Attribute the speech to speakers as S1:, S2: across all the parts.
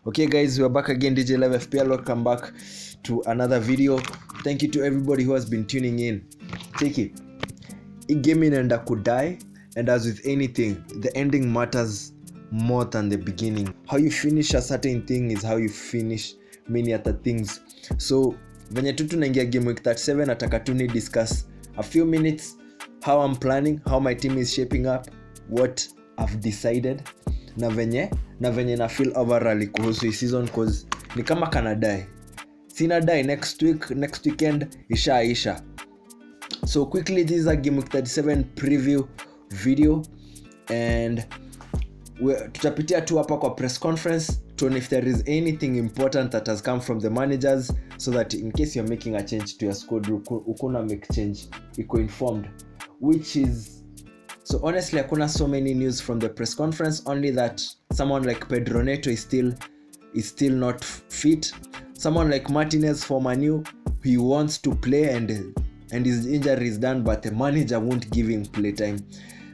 S1: Okay guys, we are back again. DJ Live FPL, welcome back to another video. Thank you to everybody who has been tuning in. Take it. Gaming and could die, and as with anything, the ending matters more than the beginning. How you finish a certain thing is how you finish many other things. So venye tu tunaingia game week 37, nataka tu ni discuss a few minutes how I'm planning, how my team is shaping up, what I've decided na venye na feel overall kuhusu hii season, cause ni kama kanadai sina die next weekend isha. So quickly, this is a game week 37 preview video, and tutapitia tu hapa kwa press conference to if there is anything important that has come from the managers, so that in case you're making a change to your squad, ukuna make change iko informed, which is so honestly hakuna so many news from the press conference, only that someone like Pedro Neto is still not fit. Someone like Martinez for Manu, he wants to play and his injury is done, but the manager won't give him play time.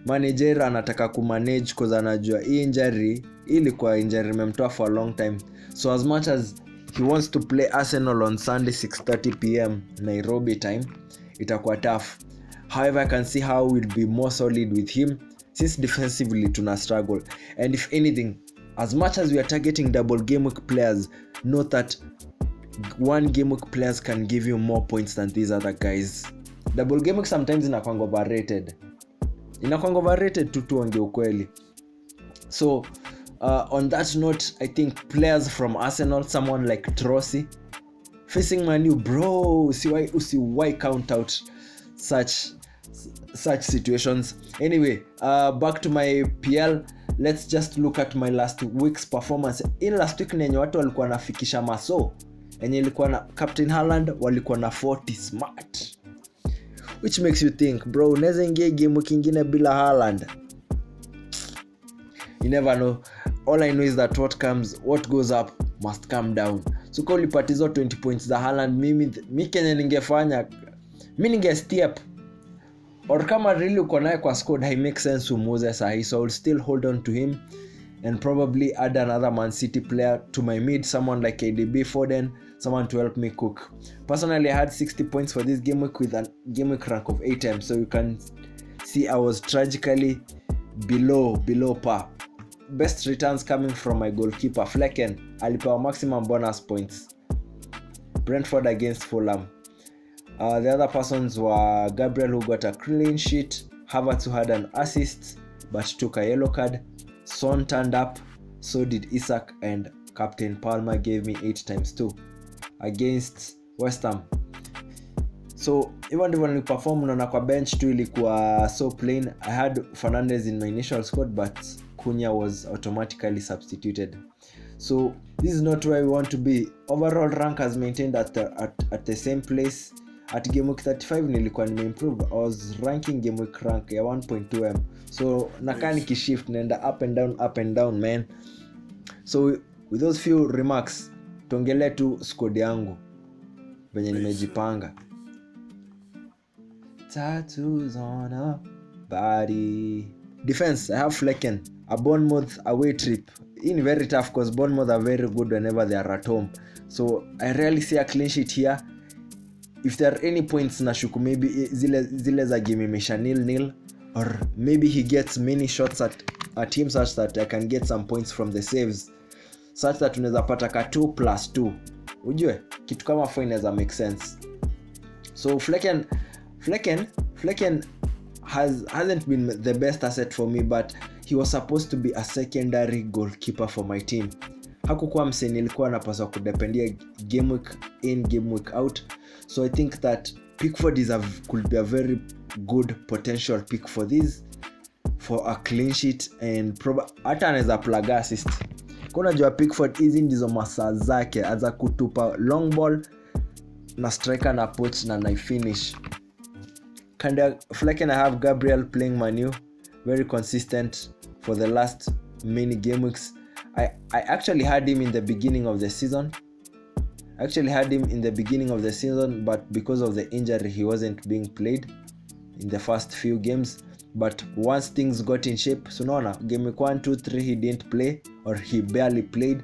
S1: Manager anataka kumanage cause anajua hii injury ilikuwa injury memtoa for a long time. So as much as he wants to play Arsenal on Sunday 6:30 PM Nairobi time, itakuwa tough. However, I can see how we'll be more solid with him, since defensively tuna struggle. And if anything, as much as we are targeting double game week players, note that one game week players can give you more points than these other guys. Double game week sometimes inakwanga overrated tu tuonge ukweli. So on that note, I think players from Arsenal, someone like Trossy facing Manu, bro, usiwai count out such situations. Anyway, back to my PL. Let's just look at my last week's performance. In last week nenye watu walikuwa nafikisha maso, enye ilikuwa na Captain Haaland walikuwa na 40 smart, which makes you think, bro, unaweza ingia game week ingine bila Haaland? You never know. All I know is that what goes up must come down. So kwa ulipatizo 20 points za Haaland, mimi kenye ningefanya, mimi ninge-step, or kama really uko naye kwa squad, I make sense umuuze sahi, so I'll still hold on to him and probably add another Man City player to my mid, someone like ADB, Foden, someone to help me cook. Personally, I had 60 points for this game week with a game week rank of 8M, so you can see I was tragically below par. Best returns coming from my goalkeeper Flecken, alipewa maximum bonus points. Brentford against Fulham. The other persons were Gabriel, who got a clean sheet, Havertz, who had an assist but took a yellow card, Son turned up, so did Isak, and Captain Palmer gave me 8x2 against West Ham. So even ndivyo niliperform, naona kwa bench tu ilikuwa so plain. I had Fernandes in my initial squad, but Cunha was automatically substituted. So this is not where we want to be. Overall rank has maintained at the same place. At game week 35 nilikuwa nimeimprove. I was ranking game week rank ya 1.2M. So nakani kishift naenda up and down man. So with those few remarks, tuongelee tu squad yangu venye nimejipanga. Tattoos on a body. Defense, I have Flecken, a Bournemouth away trip. In very tough because Bournemouth are very good whenever they are at home. So I rarely see a clean sheet here. If there are any points nashuku, maybe zile za game imesha 0-0, or maybe he gets many shots at him such that I can get some points from the saves, such that unaweza pata ka 2+2. Ujue kitu kama 4 inaweza make sense. So Flecken hasn't been the best asset for me, but he was supposed to be a secondary goalkeeper for my team. Hakukuwa mse nilikuwa napaswa kudependia game week in game week out. So I think that Pickford could be a very good potential pick for this, for a clean sheet, and hata anaweza plug assist. Kuna jua Pickford hizi ndizo masaa zake, aza kutupa long ball na striker na poach na finish. Kinda Flecken, I have Gabriel playing Manu, very consistent for the last many game weeks. I actually had him in the beginning of the season. But because of the injury, he wasn't being played in the first few games. But once things got in shape, so no, game week 1, 2, 3, he didn't play, or he barely played.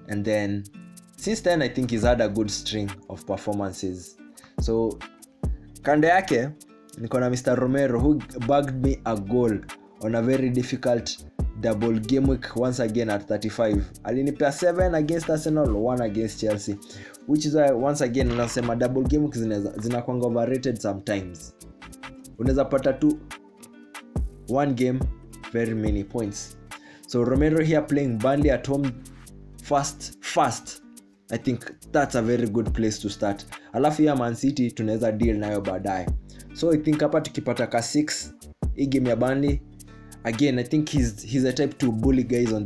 S1: and then since then I think he's had a good string of performances. So kando yake niko na Mr. Romero who bagged me a goal on a very difficult double game week once again at 35. Alinipea 7 against Arsenal, 1 against Chelsea, which is why once again nasema double game week zinakuanga overrated sometimes. Unaweza pata tu one game, very many points. So Romero here playing Burnley at home fast. I think that's a very good place to start. Alafu ya Man City tunaweza deal nayo baadaye. So I think hapa tukipata ka 6 hii game ya Burnley, again I think he's a type to bully guys on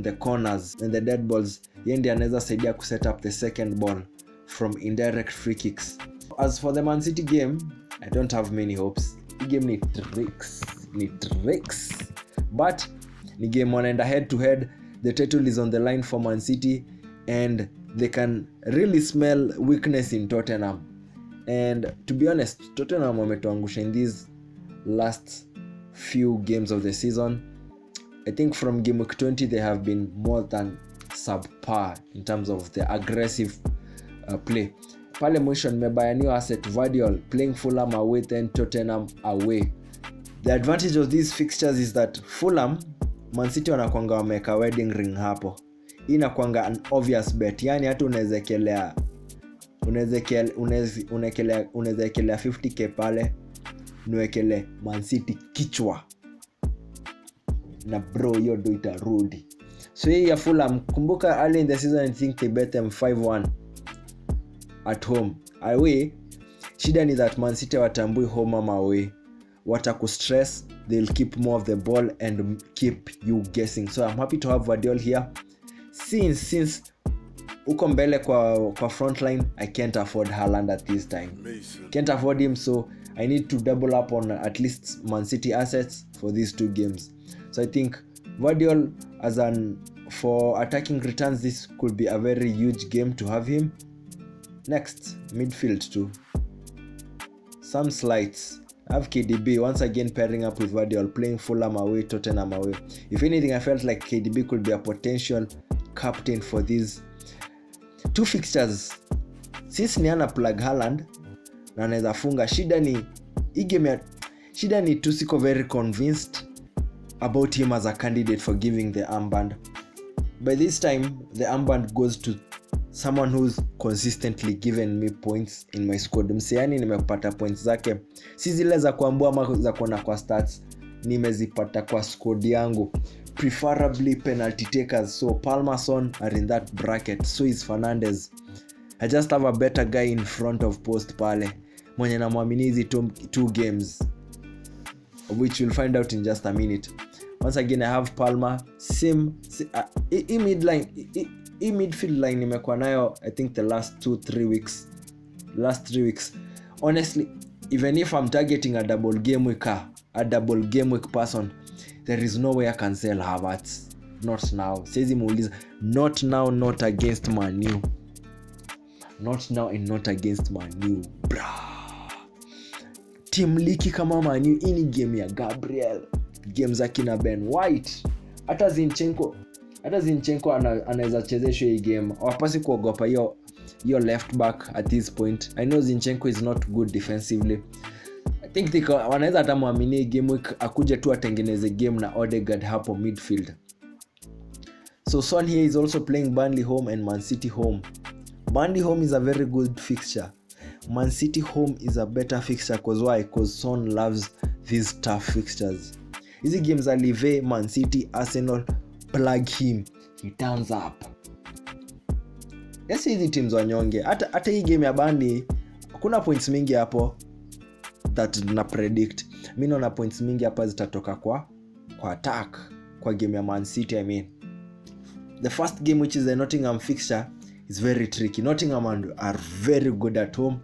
S1: the corners and the dead balls. Yeye ndiye anaweza saidia ku set up the second ball from indirect free kicks. As for the Man City game, I don't have many hopes. Hii game ni tricks. But ni game wanaenda head to head. The title is on the line for Man City and they can really smell weakness in Tottenham. And to be honest, Tottenham wametuangusha in these last few games of the season. I think from game week 20 they have been more than subpar in terms of the aggressive play. Pale mwisho nimebaya new asset Vardiol playing Fulham away then Tottenham away. The advantage of these fixtures is that Fulham, Man City wanakuanga wameka wedding ring hapo. Hii inakuanga an obvious bet. Yani hata unawezekelea 50k pale niwekele Man City kichwa na bro hiyo ndo itarudi. So hii ya Fulham, kumbuka early in the season I think they bet them 5-1 at home. Away shida ni that Man City watambui home ama away, watakustress, they'll keep more of the ball and keep you guessing. So I'm happy to have Vardiol here since uko mbele kwa front line. I can't afford Haaland at this time. Can't afford him, so I need to double up on at least Man City assets for these two games. So I think Vardiol for attacking returns, this could be a very huge game to have him. Next, midfield too. Some slights. I have KDB once again pairing up with Vardiol, playing Fulham away, Tottenham away. If anything, I felt like KDB could be a potential captain for these two fixtures. Since ni ana plug Haaland na anaweza funga, shida ni tu siko very convinced about him as a candidate for giving the armband. By this time, the armband goes to someone who's consistently given me points in my squad. Msiani nimepata points zake, si zile za kuambua ama za kuona kwa stats, nimezipata kwa squad yangu, preferably penalty takers. So Palmerson are in that bracket, so is Fernandes. I just have a better guy in front of post pale mwenye namwamini hizi two games, which we'll find out in just a minute. Once again I have Palmer, midfield line nimekuwa nayo I think the last 3 weeks. Honestly, even if I'm targeting a double game week person, there is no way I can sell Havertz. Not now. Says muuliza, not now, not against Man U. Not now and not against Man U. Bra. Team liki kama Man U, ini game ya Gabriel. Game za kina Ben White. Hata Zinchenko anaweza chezeshwa hii game. Hawapasi kuogopa hiyo left back at this point. I know Zinchenko is not good defensively. I think wanaweza hata muamini game week akuje tu atengeneze game na Odegaard hapo midfield. So Son here is also playing Burnley home and Man City home. Burnley home is a very good fixture. Man City home is a better fixture because Son loves these tough fixtures. Hizi games alive Man City, Arsenal, plug him, he turns up. Yes, hizi teams wanyonge. Hata hii game ya Burnley kuna points mingi hapo that na predict. Mimi naona points mingi hapa zitatoka kwa attack kwa game ya Man City. I mean, the first game, which is the Nottingham fixture, is very tricky. Nottingham are very good at home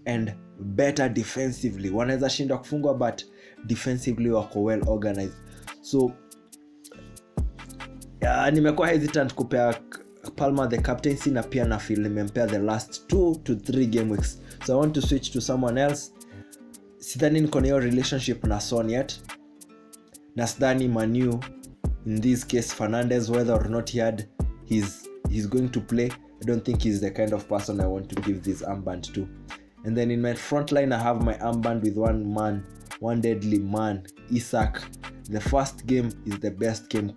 S1: and better defensively. Wanaweza shinda kufungwa but defensively wako well organized. So nimekuwa hesitant kupea Palmer the captaincy na pia na feel nimempea the last 2 to 3 game weeks. So I want to switch to someone else. Sidhani niko na hiyo relationship na Son yet. Na sidhani Man U, in this case Fernandes, whether or not he had his he's going to play, I don't think he's the kind of person I want to give this armband to. And then in my front line, I have my armband with one deadly man, Isak. The first game is the best game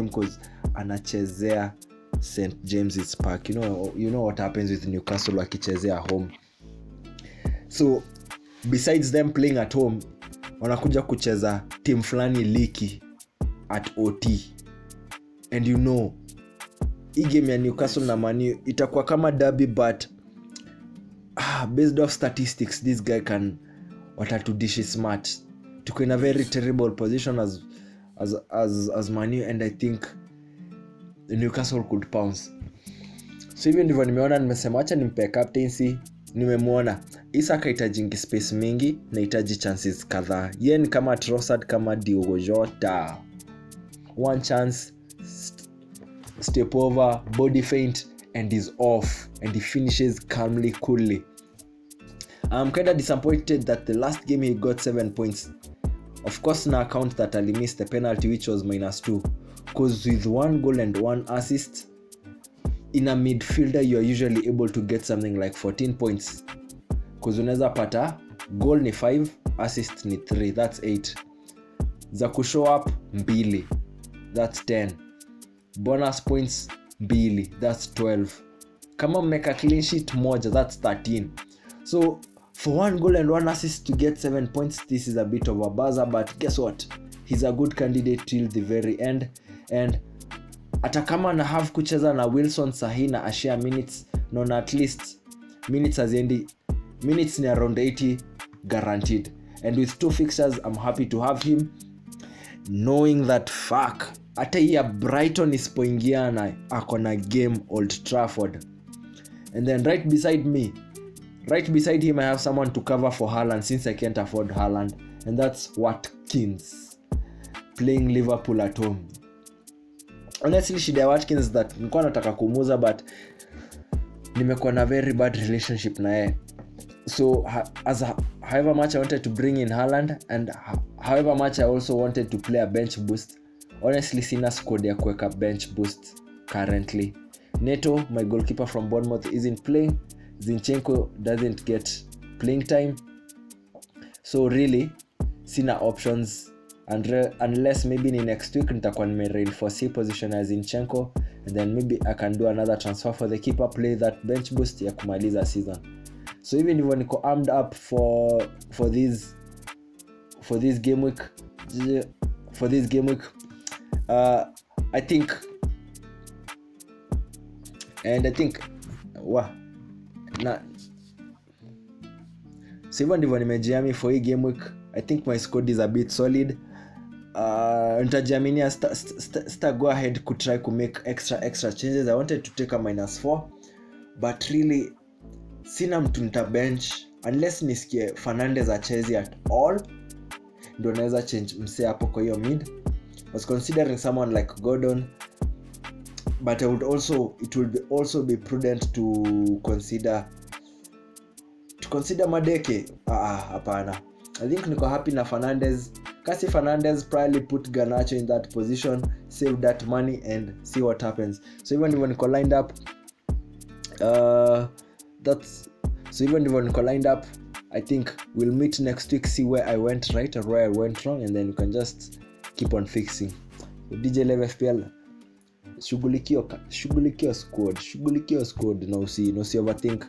S1: cause anachezea St. James's Park. You know what happens with Newcastle wakichezea home. So besides them playing at home, wanakuja kucheza team fulani liki at OT. And hii game ya Newcastle na Man U itakuwa kama derby, but based off statistics, this guy can watatudishi smart. Tuko in a very terrible position as Man U, and I think Newcastle could pounce. So hivyo ndivyo nimeona, nimesema acha nimpe captaincy. Nimemwona Isak hahitaji space mingi na hitaji chances kadhaa. Yeye ni kama Trossard, kama Diogo Jota. One chance, step over, body feint, and he's off, and he finishes calmly, coolly. I'm kind of disappointed that the last game he got 7 points. Of course, na account that I missed the penalty, which was -2. Because with 1 goal and 1 assist, in a midfielder, you are usually able to get something like 14 points. Because unaweza pata goal ni 5, assist ni 3, that's 8. Za kushow up 2, that's 10. Bonus points 2, that's 12. Kama mmeka clean sheet moja, that's 13. So for 1 goal and 1 assist to get 7 points, this is a bit of a buzzer, but guess what? He's a good candidate till the very end. And hata kama na have kucheza na Wilson Sahi na ashare minutes, na at least minutes haziendi, minutes ni around 80 guaranteed. And with 2 fixtures, I'm happy to have him, knowing that hata hii ya Brighton isipoingiana ako na game Old Trafford. And then right beside him, I have someone to cover for Haaland, since I can't afford Haaland, and that's Watkins, playing Liverpool at home. Honestly, shida ya Watkins that nilikuwa nataka kumuuza, but nimekuwa na very bad relationship na yeye. So however much I wanted to bring in Haaland, and however much I also wanted to play a bench boost, honestly sina squad ya kuweka bench boost currently. Neto, my goalkeeper from Bournemouth, isn't playing. Zinchenko doesn't get playing time. So really sina options, unless maybe ni next week nitakuwa nime-reinforce position as Zinchenko, and then maybe I can do another transfer for the keeper, play that bench boost ya kumaliza season. So even if niko armed up for this game week, I think so even ndivyo nimejiami for hii game week. I think my squad is a bit solid. Nitajiaminia go ahead to try to make extra changes. I wanted to take a -4, but really sina mtu nita bench unless nisikie Fernandes acheze at all, ndio naweza change mse hapo kwa hiyo mid. I was considering someone like Gordon, but it will also be prudent to consider Madeke. Hapana. I think niko happy na Fernandes. Kasi Fernandes probably put Garnacho in that position, save that money and see what happens. So even if niko lined up, I think we'll meet next week, see where I went right or where I went wrong, and then you can just keep on fixing. DJ Live FPL, shughulikia squad, no overthink.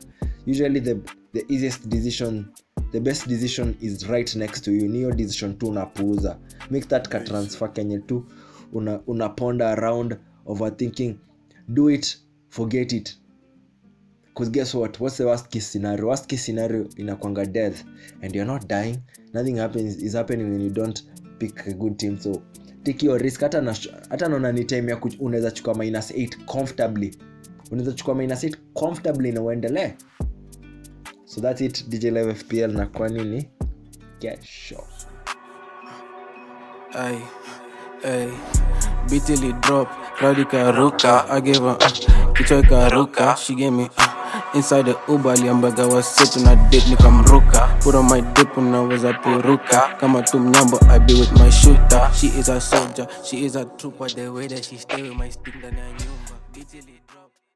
S1: Usually the easiest decision, the best decision is right next to you. Niyo decision tu unapuuza. Make that ka transfer kenye tu unaponda around overthinking. Do it, forget it. Because guess what? What's the worst case scenario? Worst case scenario inakwanga death, and you're not dying. Nothing is happening when you don't pick a good team. So take your risk. Hata naona ni time ya unaweza chukua -8 comfortably. Na uendelee. So that's it, DJ Live FPL na kwa nini kesho.
S2: BTL drop, Radika Ruka, I gave her Kichoika Ruka, she gave me inside the Uber, Liambaga was sitting at date, nikamruka. Put on my dip when I was a peruka. Kama tumnyambo, I be with my shooter. She is a soldier, she is a trooper. The way that she stay with my stick, ndani ya nyumba. Italy drop.